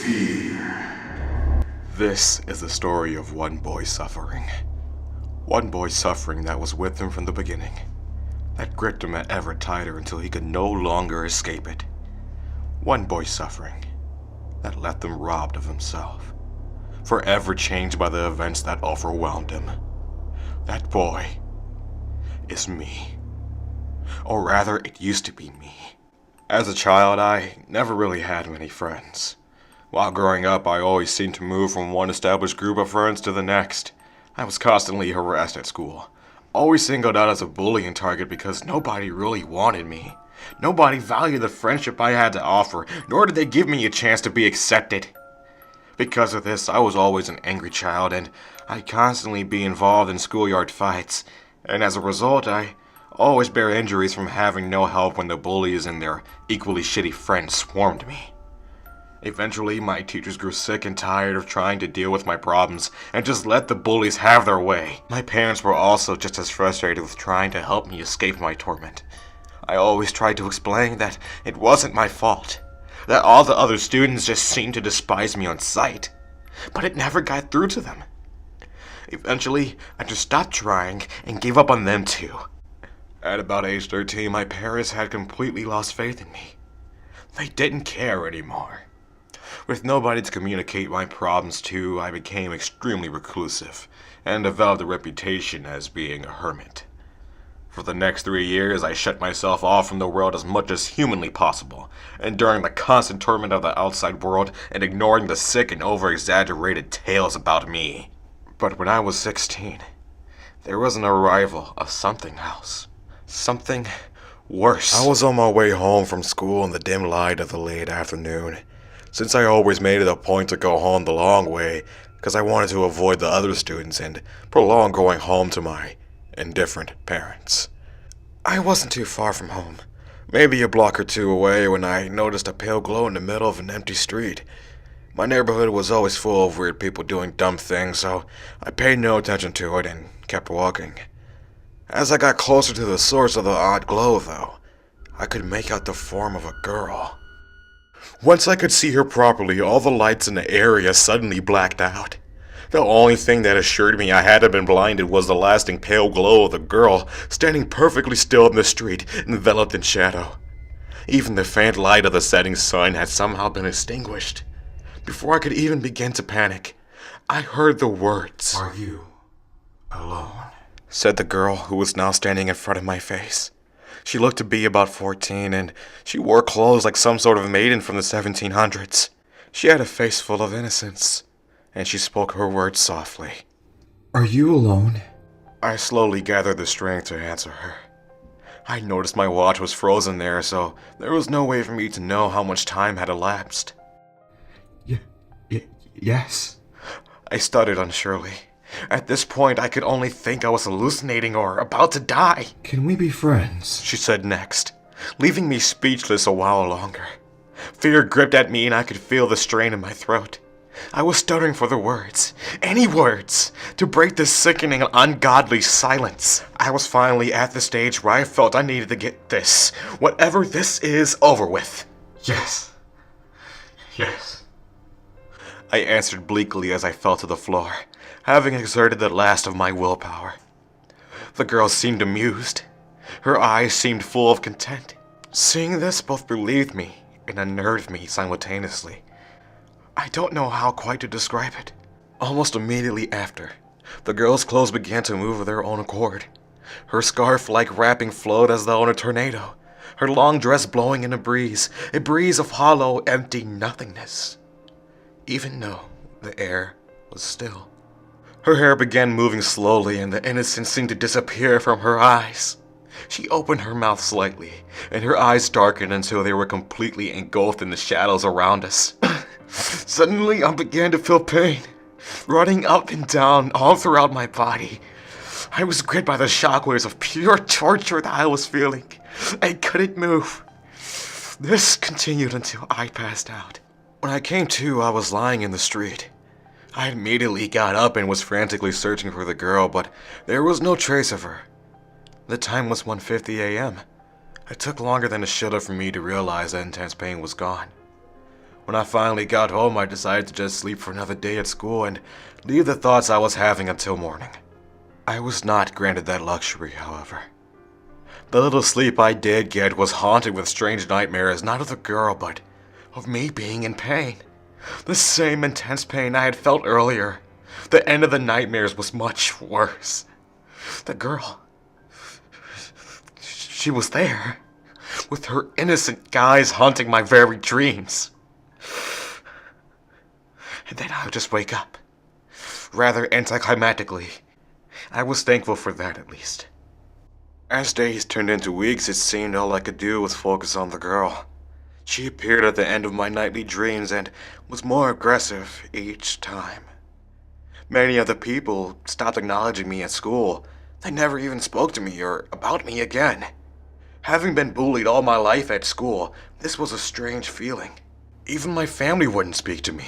fear. This is the story of one boy suffering. One boy suffering that was with him from the beginning. That gripped him ever tighter until he could no longer escape it. One boy suffering that left him robbed of himself, forever changed by the events that overwhelmed him. That boy is me. Or rather, it used to be me. As a child, I never really had many friends. While growing up, I always seemed to move from one established group of friends to the next. I was constantly harassed at school, always singled out as a bullying target because nobody really wanted me. Nobody valued the friendship I had to offer, nor did they give me a chance to be accepted. Because of this, I was always an angry child, and I'd constantly be involved in schoolyard fights, and as a result, I always bear injuries from having no help when the bullies and their equally shitty friends swarmed me. Eventually, my teachers grew sick and tired of trying to deal with my problems and just let the bullies have their way. My parents were also just as frustrated with trying to help me escape my torment. I always tried to explain that it wasn't my fault, that all the other students just seemed to despise me on sight, but it never got through to them. Eventually, I just stopped trying and gave up on them too. At about age 13, my parents had completely lost faith in me. They didn't care anymore. With nobody to communicate my problems to, I became extremely reclusive and developed a reputation as being a hermit. For the next 3 years, I shut myself off from the world as much as humanly possible, enduring the constant torment of the outside world and ignoring the sick and over-exaggerated tales about me. But when I was 16, there was an arrival of something else. Something worse. I was on my way home from school in the dim light of the late afternoon. Since I always made it a point to go home the long way, because I wanted to avoid the other students and prolong going home to my indifferent parents. I wasn't too far from home, maybe a block or two away, when I noticed a pale glow in the middle of an empty street. My neighborhood was always full of weird people doing dumb things, so I paid no attention to it and kept walking. As I got closer to the source of the odd glow, though, I could make out the form of a girl. Once I could see her properly, all the lights in the area suddenly blacked out. The only thing that assured me I hadn't been blinded was the lasting pale glow of the girl standing perfectly still in the street, enveloped in shadow. Even the faint light of the setting sun had somehow been extinguished. Before I could even begin to panic, I heard the words, "Are you alone?" said the girl who was now standing in front of my face. She looked to be about 14, and she wore clothes like some sort of maiden from the 1700s. She had a face full of innocence, and she spoke her words softly. "Are you alone?" I slowly gathered the strength to answer her. I noticed my watch was frozen there, so there was no way for me to know how much time had elapsed. Yes. I stuttered unsurely. At this point, I could only think I was hallucinating or about to die. "Can we be friends?" She said next, leaving me speechless a while longer. Fear gripped at me and I could feel the strain in my throat. I was stuttering for the words, any words, to break this sickening and ungodly silence. I was finally at the stage where I felt I needed to get this, whatever this is, over with. Yes. I answered bleakly as I fell to the floor, having exerted the last of my willpower. The girl seemed amused. Her eyes seemed full of content. Seeing this both relieved me and unnerved me simultaneously. I don't know how quite to describe it. Almost immediately after, the girl's clothes began to move of their own accord. Her scarf-like wrapping flowed as though in a tornado, her long dress blowing in a breeze of hollow, empty nothingness, even though the air was still. Her hair began moving slowly, and the innocence seemed to disappear from her eyes. She opened her mouth slightly, and her eyes darkened until they were completely engulfed in the shadows around us. Suddenly, I began to feel pain, running up and down all throughout my body. I was gripped by the shockwaves of pure torture that I was feeling. I couldn't move. This continued until I passed out. When I came to, I was lying in the street. I immediately got up and was frantically searching for the girl, but there was no trace of her. The time was 1:50 a.m. It took longer than it should have for me to realize that intense pain was gone. When I finally got home, I decided to just sleep for another day at school and leave the thoughts I was having until morning. I was not granted that luxury, however. The little sleep I did get was haunted with strange nightmares, not of the girl, but of me being in pain. The same intense pain I had felt earlier. The end of the nightmares was much worse. The girl, she was there, with her innocent guise haunting my very dreams. And then I would just wake up, rather anticlimactically. I was thankful for that, at least. As days turned into weeks, it seemed all I could do was focus on the girl. She appeared at the end of my nightly dreams and was more aggressive each time. Many other people stopped acknowledging me at school. They never even spoke to me or about me again. Having been bullied all my life at school, this was a strange feeling. Even my family wouldn't speak to me.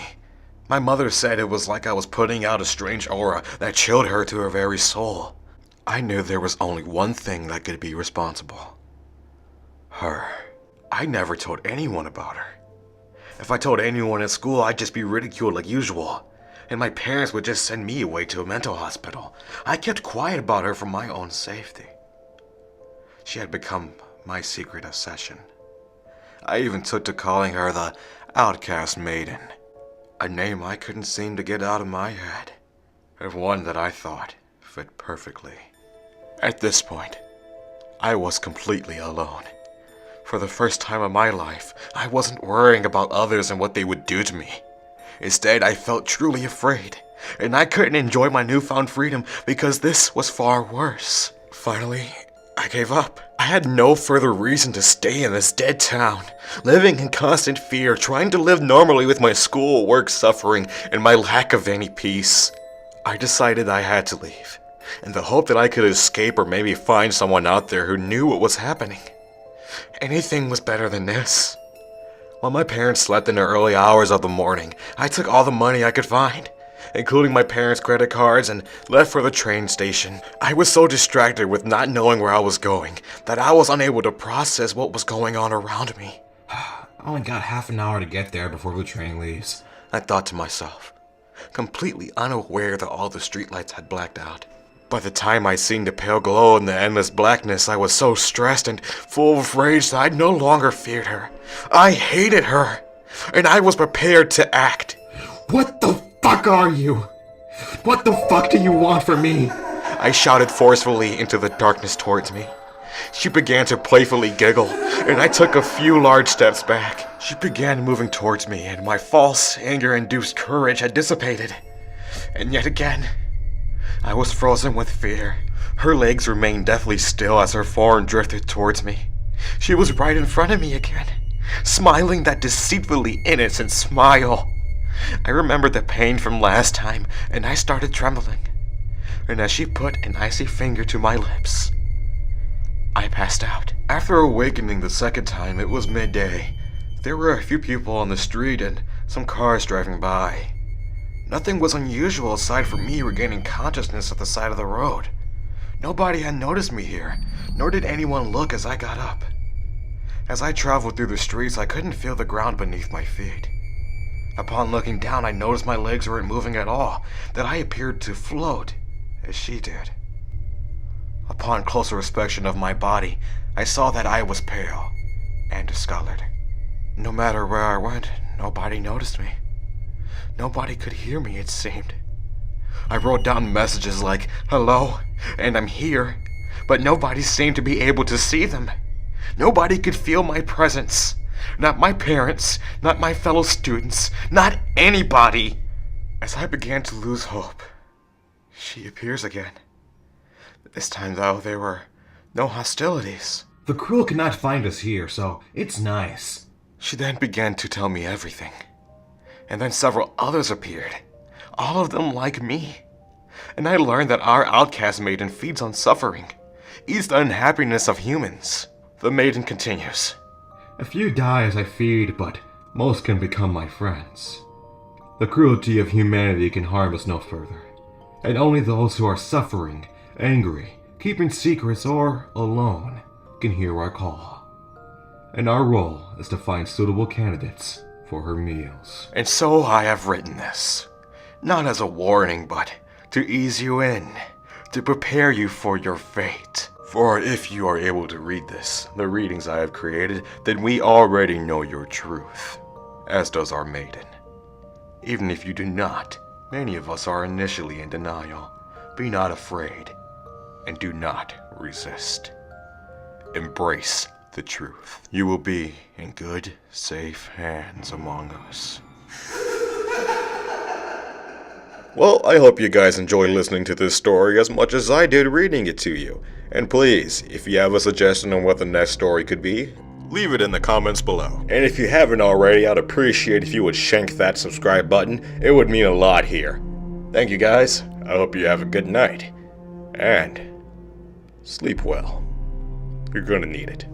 My mother said it was like I was putting out a strange aura that chilled her to her very soul. I knew there was only one thing that could be responsible. Her. I never told anyone about her. If I told anyone at school, I'd just be ridiculed like usual, and my parents would just send me away to a mental hospital. I kept quiet about her for my own safety. She had become my secret obsession. I even took to calling her the Outcast Maiden, a name I couldn't seem to get out of my head, and one that I thought fit perfectly. At this point, I was completely alone. For the first time in my life, I wasn't worrying about others and what they would do to me. Instead, I felt truly afraid, and I couldn't enjoy my newfound freedom because this was far worse. Finally, I gave up. I had no further reason to stay in this dead town, living in constant fear, trying to live normally with my school, work suffering, and my lack of any peace. I decided I had to leave, in the hope that I could escape or maybe find someone out there who knew what was happening. Anything was better than this. While my parents slept in the early hours of the morning, I took all the money I could find, including my parents' credit cards, and left for the train station. I was so distracted with not knowing where I was going that I was unable to process what was going on around me. I only got half an hour to get there before the train leaves. I thought to myself, completely unaware that all the streetlights had blacked out. By the time I seen the pale glow in the endless blackness, I was so stressed and full of rage that I no longer feared her. I hated her, and I was prepared to act. What the fuck are you? What the fuck do you want from me? I shouted forcefully into the darkness towards me. She began to playfully giggle, and I took a few large steps back. She began moving towards me, and my false, anger-induced courage had dissipated. And yet again, I was frozen with fear. Her legs remained deathly still as her form drifted towards me. She was right in front of me again, smiling that deceitfully innocent smile. I remembered the pain from last time, and I started trembling. And as she put an icy finger to my lips, I passed out. After awakening the second time, it was midday. There were a few people on the street and some cars driving by. Nothing was unusual aside from me regaining consciousness at the side of the road. Nobody had noticed me here, nor did anyone look as I got up. As I traveled through the streets, I couldn't feel the ground beneath my feet. Upon looking down, I noticed my legs weren't moving at all, that I appeared to float, as she did. Upon closer inspection of my body, I saw that I was pale and discolored. No matter where I went, nobody noticed me. Nobody could hear me, it seemed. I wrote down messages like, "Hello," and "I'm here," but nobody seemed to be able to see them. Nobody could feel my presence. Not my parents, not my fellow students, not anybody. As I began to lose hope, she appears again. This time, though, there were no hostilities. The crew cannot find us here, so it's nice. She then began to tell me everything. And then several others appeared, all of them like me. And I learned that our outcast maiden feeds on suffering, eats the unhappiness of humans. The maiden continues. A few die as I feed, but most can become my friends. The cruelty of humanity can harm us no further, and only those who are suffering, angry, keeping secrets, or alone can hear our call. And our role is to find suitable candidates for her meals. And so I have written this, not as a warning, but to ease you in, to prepare you for your fate. For if you are able to read this, the readings I have created, then we already know your truth, as does our maiden. Even if you do not, many of us are initially in denial. Be not afraid, and do not resist. Embrace the truth. You will be in good, safe hands among us. Well, I hope you guys enjoyed listening to this story as much as I did reading it to you. And please, if you have a suggestion on what the next story could be, leave it in the comments below. And if you haven't already, I'd appreciate if you would shank that subscribe button. It would mean a lot here. Thank you guys. I hope you have a good night. And sleep well. You're gonna need it.